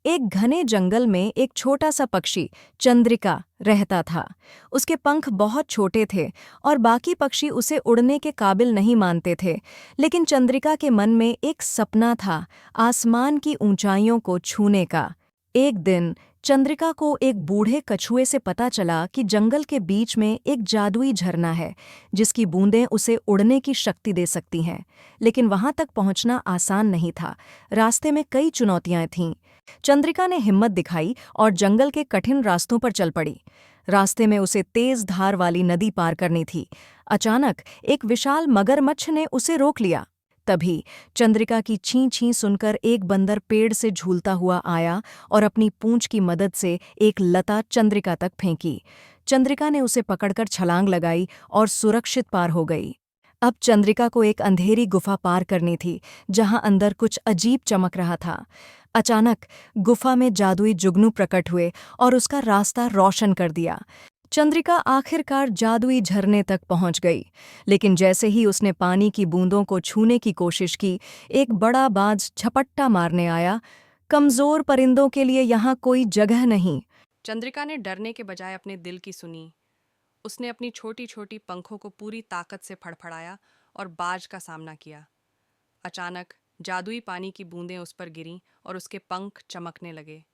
एक घने जंगल में एक छोटा सा पक्षी चंद्रिका रहता था। उसके पंख बहुत छोटे थे और बाकी पक्षी उसे उड़ने के काबिल नहीं मानते थे। लेकिन चंद्रिका के मन में एक सपना था, आसमान की ऊंचाइयों को छूने का। एक दिन चंद्रिका को एक बूढ़े कछुए से पता चला कि जंगल के बीच में एक जादुई झरना है जिसकी बूंदें उसे उड़ने की शक्ति दे सकती हैं। लेकिन वहां तक पहुंचना आसान नहीं था। रास्ते में कई चुनौतियां थीं। चंद्रिका ने हिम्मत दिखाई और जंगल के कठिन रास्तों पर चल पड़ी। रास्ते में उसे तेज धार वाली नदी पार करनी थी। अचानक एक विशाल मगरमच्छ ने उसे रोक लिया। तभी चंद्रिका की छीं छीं सुनकर एक बंदर पेड़ से झूलता हुआ आया और अपनी पूंछ की मदद से एक लता चंद्रिका तक फेंकी। चंद्रिका ने उसे पकड़कर छलांग लगाई और सुरक्षित पार हो गई। अब चंद्रिका को एक अंधेरी गुफा पार करनी थी जहां अंदर कुछ अजीब चमक रहा था। अचानक गुफा में जादुई जुगनू प्रकट हुए और उसका रास्ता रोशन कर दिया। चंद्रिका आखिरकार जादुई झरने तक पहुंच गई। लेकिन जैसे ही उसने पानी की बूंदों को छूने की कोशिश की, एक बड़ा बाज झपट्टा मारने आया। कमजोर परिंदों के लिए यहाँ कोई जगह नहीं। चंद्रिका ने डरने के बजाय अपने दिल की सुनी। उसने अपनी छोटी छोटी पंखों को पूरी ताकत से फड़फड़ाया और बाज का सामना किया। अचानक जादुई पानी की बूंदें उस पर गिरीं और उसके पंख चमकने लगे।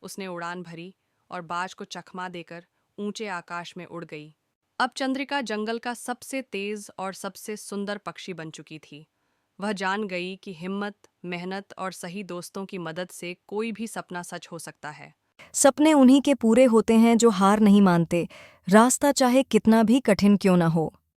उसने उड़ान भरी और बाज को चकमा देकर ऊंचे आकाश में उड़ गई। अब चंद्रिका जंगल का सबसे तेज और सबसे सुंदर पक्षी बन चुकी थी। वह जान गई कि हिम्मत, मेहनत और सही दोस्तों की मदद से कोई भी सपना सच हो सकता है। सपने उन्हीं के पूरे होते हैं जो हार नहीं मानते, रास्ता चाहे कितना भी कठिन क्यों न हो।